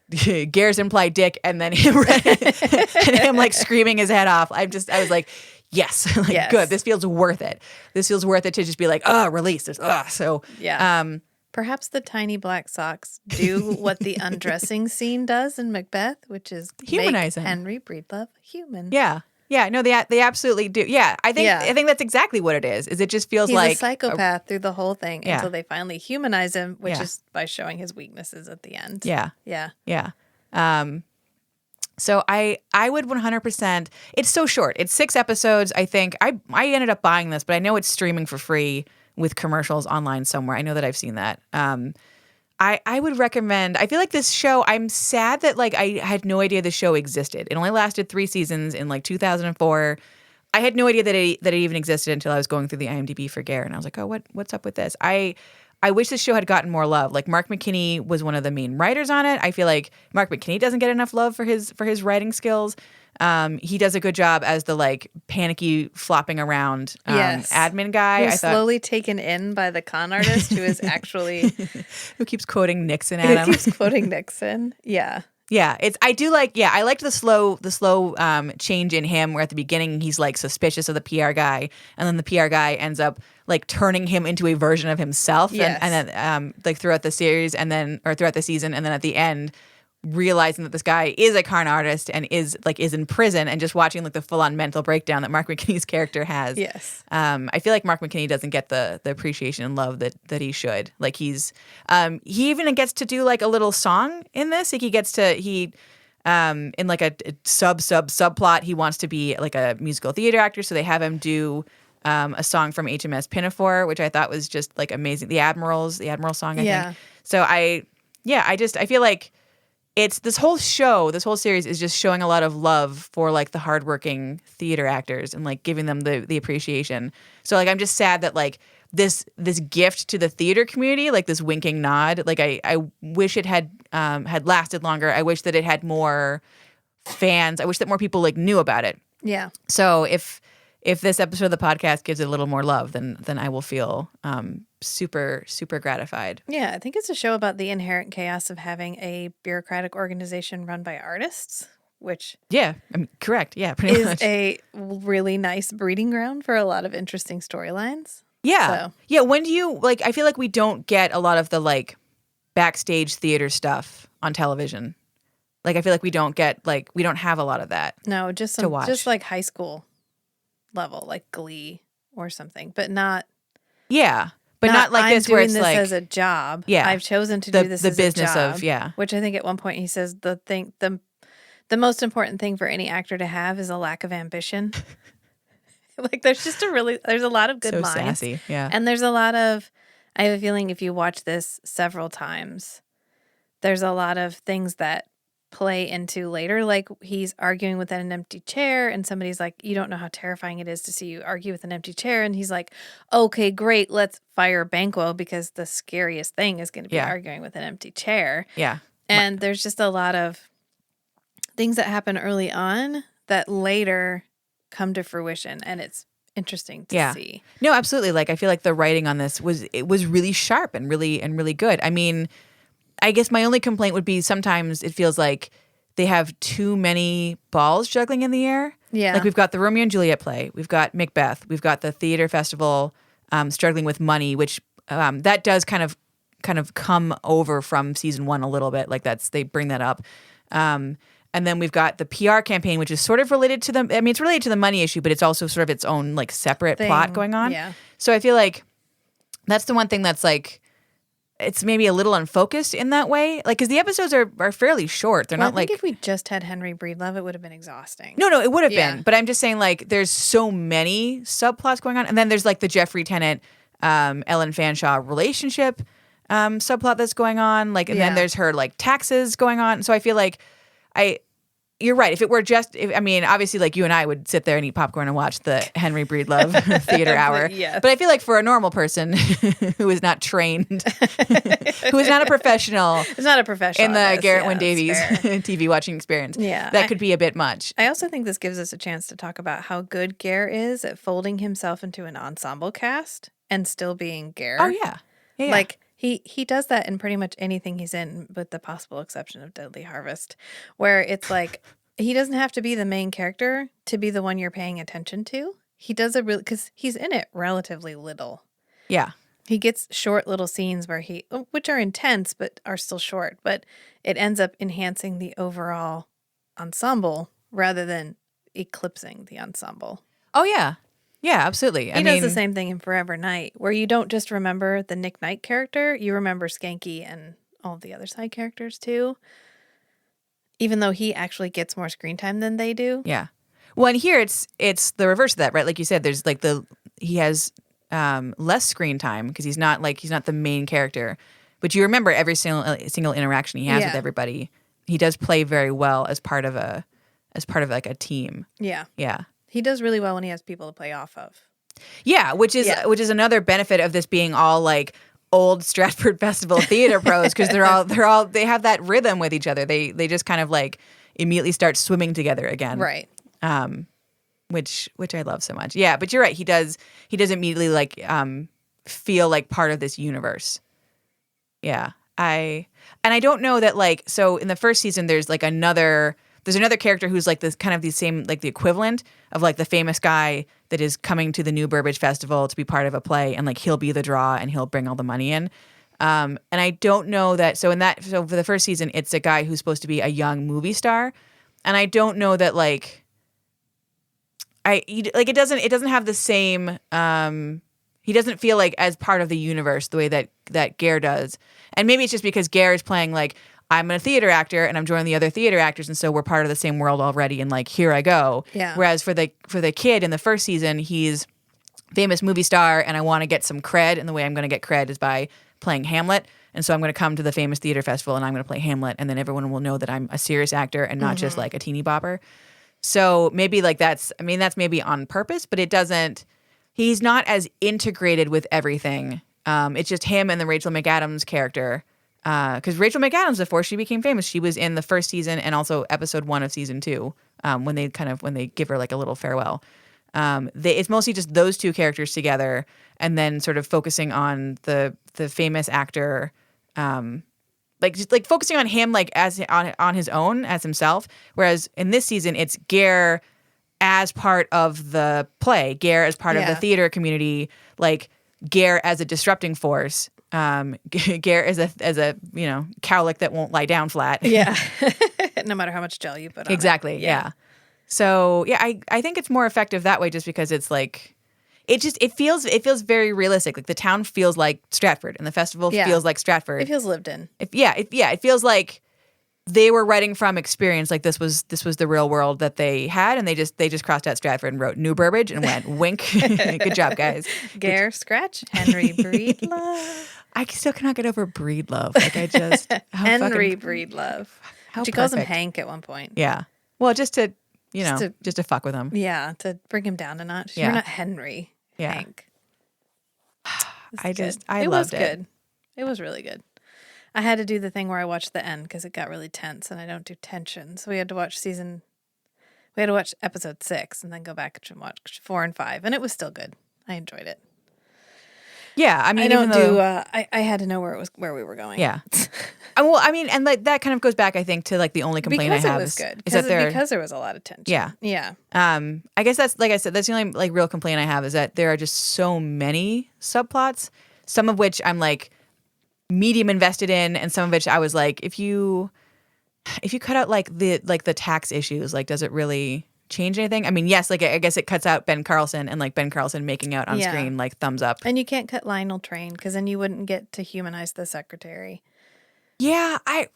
Ger's implied dick and then him and him like screaming his head off. I was like, yes, like yes. Good. This feels worth it. This feels worth it to just be like, release this. So yeah. Perhaps the tiny black socks do what the undressing scene does in Macbeth, which is humanize Henry Breedlove human. Yeah. Yeah, no, they absolutely do. Yeah, I think that's exactly what it is. Is it just feels he's like a psychopath through the whole thing until they finally humanize him, which is by showing his weaknesses at the end. Yeah. Yeah. Yeah. So I would 100%. It's so short. It's 6 episodes. I think I ended up buying this, but I know it's streaming for free with commercials online somewhere. I know that I've seen that. I would recommend. I feel like this show, I'm sad that like I had no idea the show existed. It only lasted 3 seasons in like 2004. I had no idea that it even existed until I was going through the IMDb for Ger, and I was like, oh, what's up with this? I wish this show had gotten more love. Like Mark McKinney was one of the main writers on it. I feel like Mark McKinney doesn't get enough love for his writing skills. He does a good job as the like panicky flopping around admin guy. Who's slowly taken in by the con artist who is actually who keeps quoting Nixon at him. Keeps quoting Nixon. Yeah. Yeah, I liked the slow change in him where at the beginning he's like suspicious of the PR guy, and then the PR guy ends up like turning him into a version of himself, and then like throughout the series or throughout the season, and then at the end realizing that this guy is a con artist and is in prison, and just watching like the full on mental breakdown that Mark McKinney's character has. Yes. I feel like Mark McKinney doesn't get the appreciation and love that he should. Like he even gets to do like a little song in this. Like in like a subplot, he wants to be like a musical theater actor. So they have him do a song from HMS Pinafore, which I thought was just like amazing. The Admiral song, I think. So I feel like it's this whole series is just showing a lot of love for like the hardworking theater actors and like giving them the appreciation. So like I'm just sad that like this gift to the theater community, like this winking nod, like I wish it had lasted longer. I wish that it had more fans. I wish that more people like knew about it. Yeah. So if this episode of the podcast gives it a little more love, then I will feel super, super gratified. Yeah, I think it's a show about the inherent chaos of having a bureaucratic organization run by artists, which correct. Yeah, pretty much. Is a really nice breeding ground for a lot of interesting storylines. Yeah. So. Yeah, when do you, like, I feel like we don't get a lot of the, like, backstage theater stuff on television. Like, I feel like we don't have a lot of that. No, just like high school level, like Glee or something, but not. Yeah, But not like I'm this where doing it's this like as a job. Yeah. I've chosen to The- do this the as business a job. of- yeah. Which I think at one point he says the most important thing for any actor to have is a lack of ambition. Like there's a lot of good so lines. sassy. Yeah. And there's a lot of, I have a feeling if you watch this several times, there's a lot of things that play into later. Like he's arguing with an empty chair and somebody's like, you don't know how terrifying it is to see you argue with an empty chair. And he's like, okay, great. Let's fire Banquo because the scariest thing is going to be Yeah. arguing with an empty chair. Yeah. And there's just a lot of things that happen early on that later come to fruition. And it's interesting to see. No, absolutely. Like I feel like the writing on this was really sharp and really good. I mean, I guess my only complaint would be sometimes it feels like they have too many balls juggling in the air. Yeah. Like we've got the Romeo and Juliet play, we've got Macbeth, we've got the theater festival struggling with money, which that does kind of come over from season 1 a little bit. Like they bring that up. And then we've got the PR campaign, which is sort of related to it's related to the money issue, but it's also sort of its own like separate plot going on. Yeah. So I feel like that's the one thing that's like, it's maybe a little unfocused in that way. Like, because the episodes are fairly short. They're Well, not I think like. if we just had Henry Breedlove, it would have been exhausting. No, it would have Yeah. been. But I'm just saying, like, there's so many subplots going on. And then there's like the Jeffrey Tennant, Ellen Fanshawe relationship subplot that's going on. Like, and then there's her like taxes going on. So I feel like you're right. If it were obviously, like you and I would sit there and eat popcorn and watch the Henry Breedlove theater hour. Yes. But I feel like for a normal person who is not trained, who is not a professional It's not a professional. in the at this. Garrett Yeah, Wynne Davies that's fair. TV watching experience, Yeah, that could be a bit much. I also think this gives us a chance to talk about how good Ger is at folding himself into an ensemble cast and still being Ger. Oh yeah. Yeah. Like he does that in pretty much anything he's in, with the possible exception of Deadly Harvest, where it's like he doesn't have to be the main character to be the one you're paying attention to. He does because he's in it relatively little. Yeah. He gets short little scenes which are intense but are still short, but it ends up enhancing the overall ensemble rather than eclipsing the ensemble. Oh yeah. Yeah, absolutely. He does the same thing in Forever Knight, where you don't just remember the Nick Knight character, you remember Skanky and all of the other side characters too. Even though he actually gets more screen time than they do. Yeah. Well, and here it's the reverse of that, right? Like you said, there's like he has less screen time because he's not the main character, but you remember every single interaction he has with everybody. He does play very well as part of like a team. Yeah. Yeah. He does really well when he has people to play off of. Yeah, which is another benefit of this being all like old Stratford Festival theater pros, because they have that rhythm with each other. They just kind of like immediately start swimming together again. Right. Which I love so much. Yeah, but you're right. He does immediately like feel like part of this universe. Yeah. I don't know that, like, so in the first season there's another character who's like this kind of the same, like the equivalent of like the famous guy that is coming to the New Burbage Festival to be part of a play, and like he'll be the draw and he'll bring all the money in. And I don't know that. So for the first season, it's a guy who's supposed to be a young movie star, and I don't know that like it doesn't have the same. He doesn't feel like as part of the universe the way that Ger does, and maybe it's just because Ger is playing like, I'm a theater actor and I'm joining the other theater actors, and so we're part of the same world already, and like here I go. Yeah. Whereas for the kid in the first season, he's famous movie star, and I want to get some cred, and the way I'm going to get cred is by playing Hamlet. And so I'm going to come to the famous theater festival and I'm going to play Hamlet, and then everyone will know that I'm a serious actor and not just like a teeny bopper. So maybe like that's maybe on purpose, but he's not as integrated with everything. It's just him and the Rachel McAdams character. Because Rachel McAdams, before she became famous, she was in the first season and also episode 1 of season 2, when they give her like a little farewell. It's mostly just those two characters together, and then sort of focusing on the famous actor, like focusing on him like as on his own as himself. Whereas in this season, it's Ger as part of the play, Ger as part of the theater community, like Ger as a disrupting force. Ger as a cowlick that won't lie down flat. Yeah. No matter how much gel you put on Exactly. it. Yeah. So yeah, I think it's more effective that way, just because it's like it feels very realistic. Like the town feels like Stratford, and the festival feels like Stratford. It feels lived in. It feels like they were writing from experience. Like this was the real world that they had, and they just crossed out Stratford and wrote New Burbage and went wink. Good job, guys. Ger Scratch, Henry Breedlove. I still cannot get over Breedlove. Like I just Henry Breedlove. She calls him perfect. Hank at one point. Yeah. Well, just to fuck with him. Yeah, to bring him down a notch. Yeah. You're not Henry. Yeah. Hank. I It loved was good. It was really good. I had to do the thing where I watched the end because it got really tense, and I don't do tension. So we had to watch episode 6 and then go back and watch 4 and 5, and it was still good. I enjoyed it. Yeah, I mean, I had to know where we were going. Yeah. Well, I mean, and like that kind of goes back, I think, to like the only complaint because I have it was good. is that because there was a lot of tension. Yeah. Yeah. I guess that's, like I said, that's the only like real complaint I have is that there are just so many subplots, some of which I'm like medium invested in, and some of which I was like, if you cut out like the tax issues, like does it really change anything? I mean, yes, like I guess it cuts out Ben Carlson and like Ben Carlson making out on screen, like thumbs up. And you can't cut Lionel Train because then you wouldn't get to humanize the secretary. Yeah, I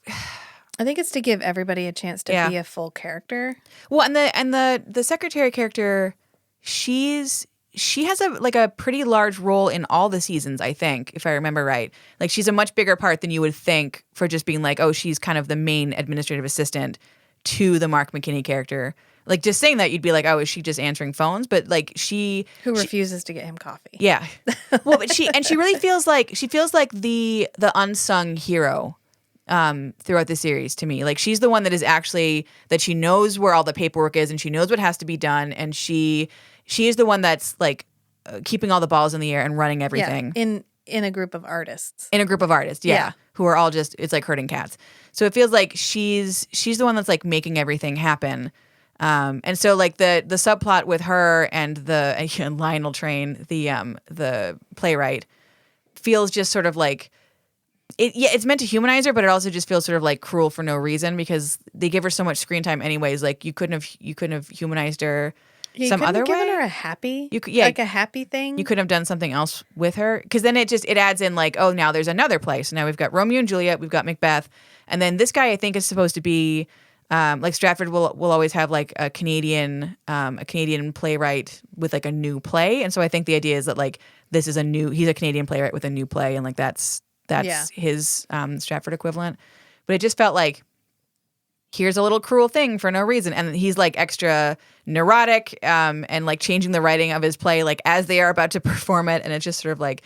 think it's to give everybody a chance to be a full character. Well, and the secretary character, she has a pretty large role in all the seasons, I think, if I remember right. Like she's a much bigger part than you would think for just being like, oh, she's kind of the main administrative assistant to the Mark McKinney character. Like just saying that, you'd be like, oh, is she just answering phones? But like she refuses to get him coffee. Yeah. Well, but she really feels like the unsung hero throughout the series to me. Like she's the one that is actually that she knows where all the paperwork is and she knows what has to be done, and she is the one that's like keeping all the balls in the air and running everything. Yeah, in a group of artists. Yeah. Who are all just, it's like herding cats. So it feels like she's the one that's like making everything happen. And so like the subplot with her and the Lionel Train, the playwright, feels just sort of like it's meant to humanize her, but it also just feels sort of like cruel for no reason because they give her so much screen time anyways. Like you couldn't have humanized her some other way. Given her a happy, like a happy thing. You could have done something else with her because then it adds in like, oh, now there's another place. Now we've got Romeo and Juliet, we've got Macbeth, and then this guy I think is supposed to be. Like Stratford will always have like a Canadian playwright with like a new play, and so I think the idea is that like he's a Canadian playwright with a new play, and like that's his Stratford equivalent. But it just felt like here's a little cruel thing for no reason, and he's like extra neurotic and like changing the writing of his play like as they are about to perform it, and it's just sort of like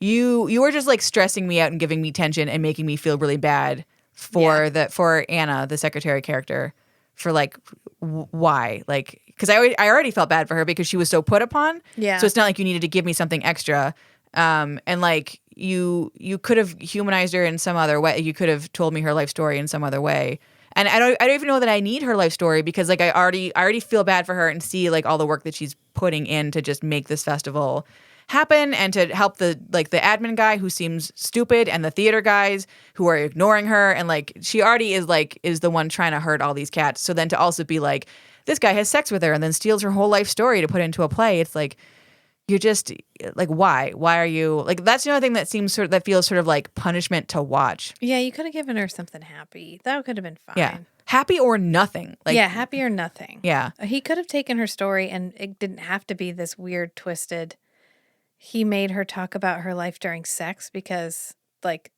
you are just like stressing me out and giving me tension and making me feel really bad. For Anna, the secretary character, for like why? Like because I already felt bad for her because she was so put upon. Yeah. So it's not like you needed to give me something extra. And like you could have humanized her in some other way. You could have told me her life story in some other way. And I don't even know that I need her life story because like I already feel bad for her and see like all the work that she's putting in to just make this festival happen and to help the admin guy who seems stupid and the theater guys who are ignoring her, and like she already is the one trying to hurt all these cats. So then to also be like, this guy has sex with her and then steals her whole life story to put into a play, it's like you're just like, why are you like, that's the only thing that feels sort of like punishment to watch. Yeah, you could have given her something happy. That could have been fine. Yeah, happy or nothing. Like, yeah, happy or nothing. Yeah, he could have taken her story and it didn't have to be this weird twisted. He made her talk about her life during sex because, like,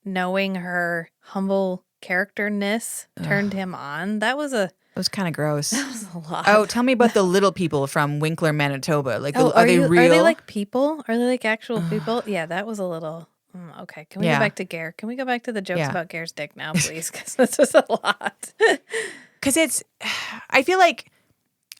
knowing her humble characterness turned him on. It was kind of gross. That was a lot. Oh, tell me about the little people from Winkler, Manitoba. Like, are they real? Are they like people? Are they like actual people? Yeah, that was a little... okay, can we go back to Ger? Can we go back to the jokes about Ger's dick now, please? Because this is a lot. Because I feel like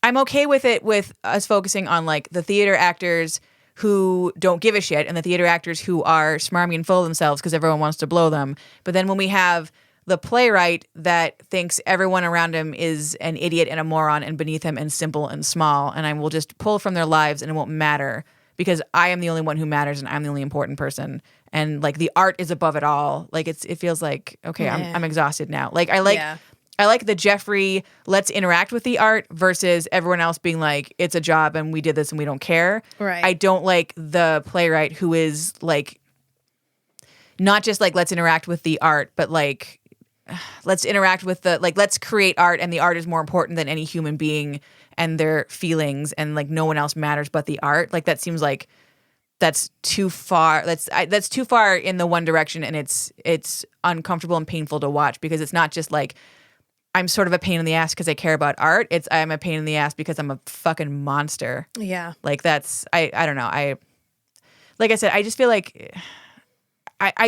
I'm okay with it with us focusing on, like, the theater actors who don't give a shit and the theater actors who are smarmy and full of themselves because everyone wants to blow them. But then when we have the playwright that thinks everyone around him is an idiot and a moron and beneath him and simple and small, and I will just pull from their lives and it won't matter because I am the only one who matters and I'm the only important person. And like the art is above it all. Like it feels like, okay, I'm exhausted now. Like I I like the Jeffrey, let's interact with the art versus everyone else being like, it's a job and we did this and we don't care. Right. I don't like the playwright who is like, not just like, let's interact with the art, but like, let's interact with the, like, let's create art and the art is more important than any human being and their feelings and like no one else matters but the art. Like that seems like that's too far. That's too far in the one direction, and it's uncomfortable and painful to watch because it's not just like I'm sort of a pain in the ass because I care about art. It's I'm a pain in the ass because I'm a fucking monster. Yeah. Like that's I don't know. Like I said, I just feel like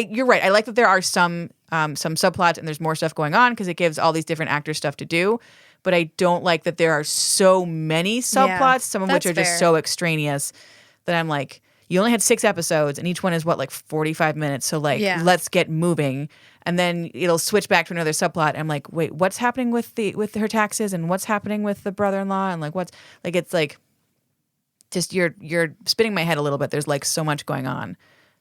you're right. I like that there are some subplots and there's more stuff going on because it gives all these different actors stuff to do. But I don't like that there are so many subplots, some of which are just so extraneous that I'm like, you only had 6 episodes and each one is what, like 45 minutes. So like, let's get moving. And then it'll switch back to another subplot. And I'm like, wait, what's happening with her taxes and what's happening with the brother-in-law? And like, what's like, it's like, just you're spinning my head a little bit. There's like so much going on.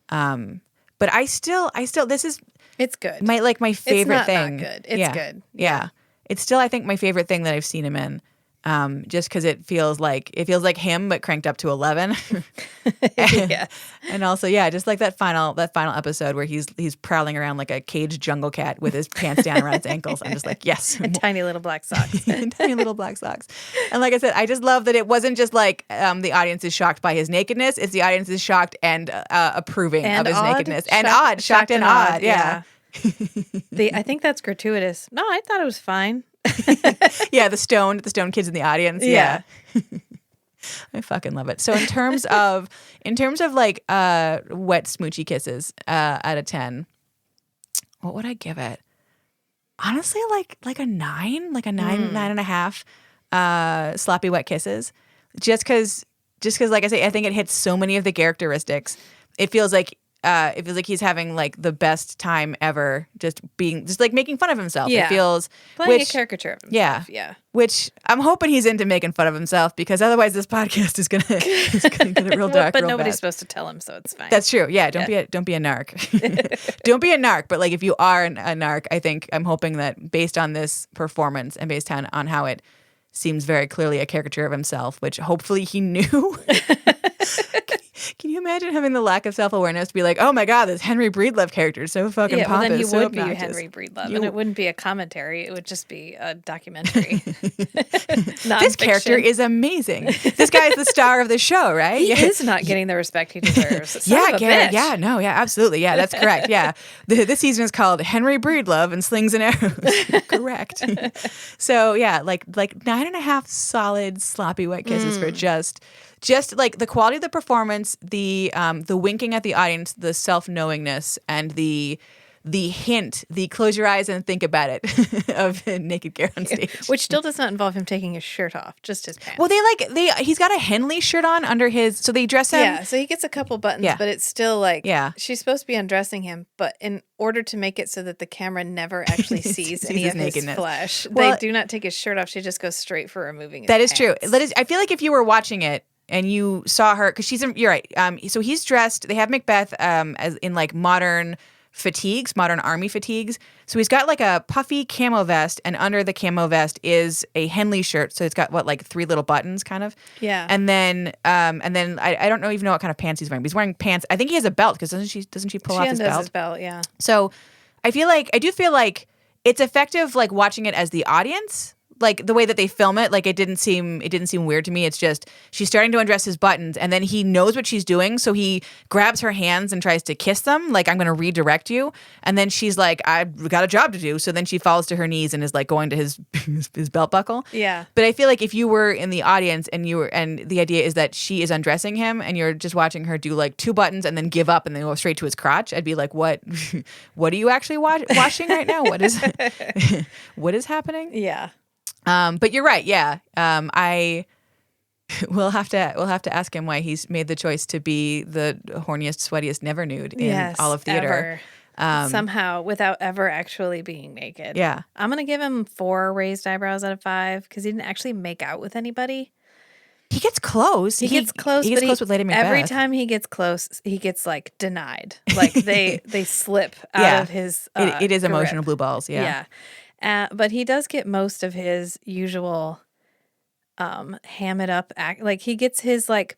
But I still, this is, it's good. My favorite thing. It's not good. It's good. Yeah. It's still, I think, my favorite thing that I've seen him in. Just because it feels like him, but cranked up to 11. And also, just like that final episode where he's prowling around like a caged jungle cat with his pants down around his ankles. I'm just like, yes, and tiny little black socks. And tiny little black socks. And like I said, I just love that it wasn't just like the audience is shocked by his nakedness. It's the audience is shocked and approving and of his odd. nakedness and shocked and odd. Yeah. I think that's gratuitous. No, I thought it was fine. The stone kids in the audience. Yeah. I fucking love it. So in terms of like wet smoochy kisses out of 10, what would I give it? Honestly, like a 9, like a 9.5 sloppy wet kisses. Just because like I say, I think it hits so many of the characteristics. It feels like he's having like the best time ever, just like making fun of himself. Yeah. It feels playing a caricature of himself. Yeah. Which I'm hoping he's into making fun of himself because otherwise this podcast is gonna get real dark. But real nobody's fast. supposed to tell him, so it's fine. That's true. Yeah. Don't be a narc. Don't be a narc. But like if you are a narc, I think I'm hoping that based on this performance and based on how it seems very clearly a caricature of himself, which hopefully he knew. Can you imagine having the lack of self-awareness to be like, oh my God, this Henry Breedlove character is so fucking pompous. Well, then he so would obnoxious. be Henry Breedlove, and it wouldn't be a commentary. It would just be a documentary. This character is amazing. This guy is the star of the show, right? He is not getting the respect he deserves. Garrett. Yeah, no, yeah, absolutely. Yeah, that's correct. Yeah. This season is called Henry Breedlove and Slings and Arrows. Correct. So, yeah, like 9.5 solid sloppy wet kisses for just like the quality of the performance, the winking at the audience, the self-knowingness, and the hint, the close your eyes and think about it of naked Ger on stage. Which still does not involve him taking his shirt off, just his pants. Well, he's got a Henley shirt on under his, so they dress him. Yeah, so he gets a couple buttons, but it's still like, she's supposed to be undressing him, but in order to make it so that the camera never actually sees any of his flesh, they do not take his shirt off. She just goes straight for removing his That is pants. true. I feel like if you were watching it, and you saw her, because you're right. So he's dressed. They have Macbeth as in like modern army fatigues. So he's got like a puffy camo vest, and under the camo vest is a Henley shirt. So it's got like 3 little buttons, kind of. Yeah. And then I don't even know what kind of pants he's wearing. But he's wearing pants. I think he has a belt because doesn't she pull off his belt? She his belt, yeah. So I do feel like it's effective, like watching it as the audience. Like the way that they film it, like it didn't seem weird to me. It's just she's starting to undress his buttons, and then he knows what she's doing, so he grabs her hands and tries to kiss them, like I'm going to redirect you. And then she's like, I've got a job to do. So then she falls to her knees and is like going to his belt buckle. Yeah. But I feel like if you were in the audience and the idea is that she is undressing him, and you're just watching her do like 2 buttons and then give up and then go straight to his crotch, I'd be like, what are you actually watching right now? What is happening? Yeah. But you're right. Yeah. We'll have to ask him why he's made the choice to be the horniest, sweatiest, never nude in all of theater. Somehow, without ever actually being naked. Yeah. I'm going to give him 4 raised eyebrows out of 5 because he didn't actually make out with anybody. He gets close. He gets close with Lady Macbeth. Every time he gets close, he gets like denied. Like they slip out of his it is grip. emotional blue balls. Yeah. But he does get most of his usual ham it up act. Like he gets his like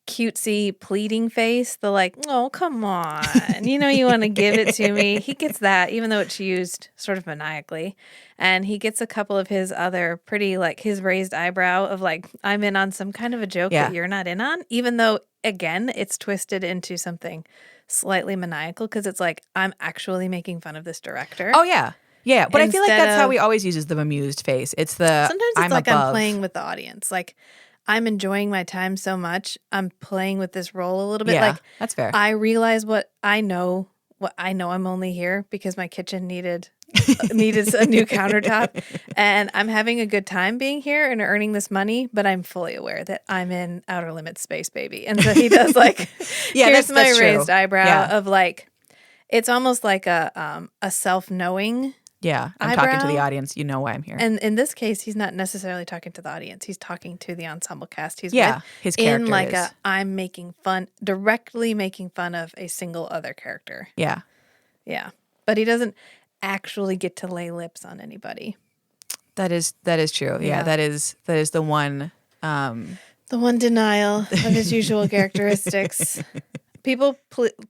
cutesy pleading face, the like, oh come on, you want to give it to me. He gets that, even though it's used sort of maniacally. And he gets a couple of his other pretty, like his raised eyebrow of like, I'm in on some kind of a joke that you're not in on, even though again it's twisted into something slightly maniacal because it's like, I'm actually making fun of this director. Oh yeah. Yeah, but I feel like that's how Instead he always uses the bemused face. It's the sometimes it's I'm like above. I'm playing with the audience. Like I'm enjoying my time so much. I'm playing with this role a little bit. Yeah, Like that's fair. I realize what I know I'm only here because my kitchen needed a new countertop, and I'm having a good time being here and earning this money, but I'm fully aware that I'm in outer limits space, baby. And so he does like here's my that's true. raised eyebrow Yeah. of like it's almost like a self-knowing. Yeah, I'm talking to the audience. You know why I'm here. And in this case, he's not necessarily talking to the audience. He's talking to the ensemble cast he's Yeah, with. his character in like is. I'm directly making fun of a single other character. Yeah. Yeah. But he doesn't actually get to lay lips on anybody. That is true. Yeah, Yeah. that is the one The one denial of his usual characteristics. People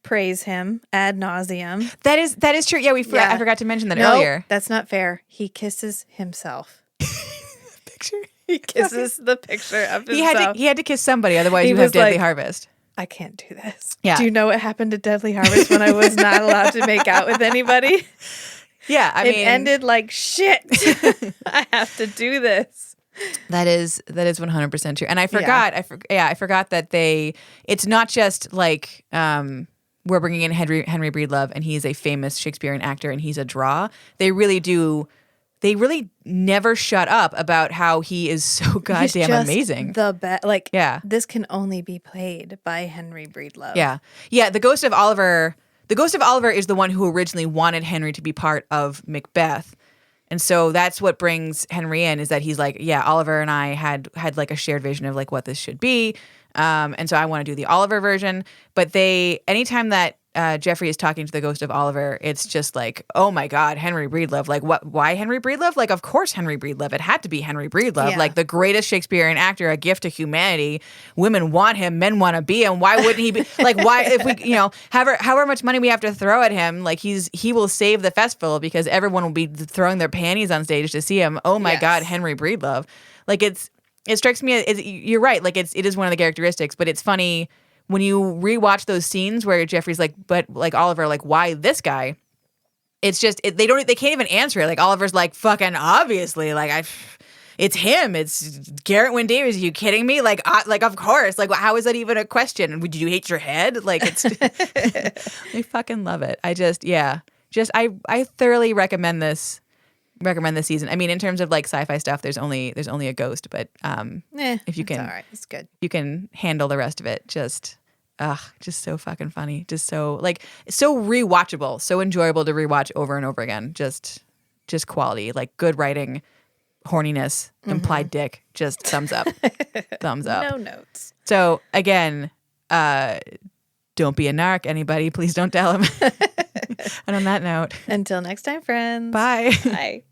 praise him ad nauseum. that is true. Yeah, I forgot to mention that No, earlier. that's not fair. He kisses himself. Picture. He kisses the picture of himself. He had to kiss somebody, otherwise He you have was Deadly like, Harvest. I can't do this. Yeah. Do you know what happened at Deadly Harvest when I was not allowed to make out with anybody? Yeah, I It mean, ended like shit. I have to do this. that is 100% true. And I forgot, I forgot that it's not just like we're bringing in Henry Breedlove and he's a famous Shakespearean actor and he's a draw. They really never shut up about how he is so goddamn amazing. The best. Like, Yeah. this can only be played by Henry Breedlove. Yeah. Yeah, the Ghost of Oliver is the one who originally wanted Henry to be part of Macbeth. And so that's what brings Henry in, is that he's like, yeah, Oliver and I had like a shared vision of like what this should be. And so I want to do the Oliver version. But anytime that Jeffrey is talking to the Ghost of Oliver, it's just like, oh my God, Henry Breedlove. Like, what? Why Henry Breedlove? Like, of course Henry Breedlove. It had to be Henry Breedlove. Yeah. Like the greatest Shakespearean actor, a gift to humanity. Women want him, men want to be him. Why wouldn't he be? Like, why, if we, however much money we have to throw at him, like he will save the festival because everyone will be throwing their panties on stage to see him. Oh my Yes. God, Henry Breedlove. Like it strikes me. You're right. Like it is one of the characteristics, but it's funny when you rewatch those scenes where Jeffrey's like, but like Oliver, like why this guy? It's just they can't even answer it. Like Oliver's like, fucking obviously, like it's him. It's Garrett Wynn Davies. Are you kidding me? Like of course. Like how is that even a question? Would you hate your head? Like it's I fucking love it. I thoroughly recommend this season. I mean, in terms of like sci-fi stuff, there's only a ghost, but if you it's can, all right. It's good. you can handle the rest of it. Just so fucking funny. Just so like so rewatchable, so enjoyable to rewatch over and over again. Just quality, like good writing, horniness, implied dick. Just thumbs up, thumbs up. No notes. So again, don't be a narc, anybody. Please don't tell him. And on that note, Until next time, friends. bye. Bye.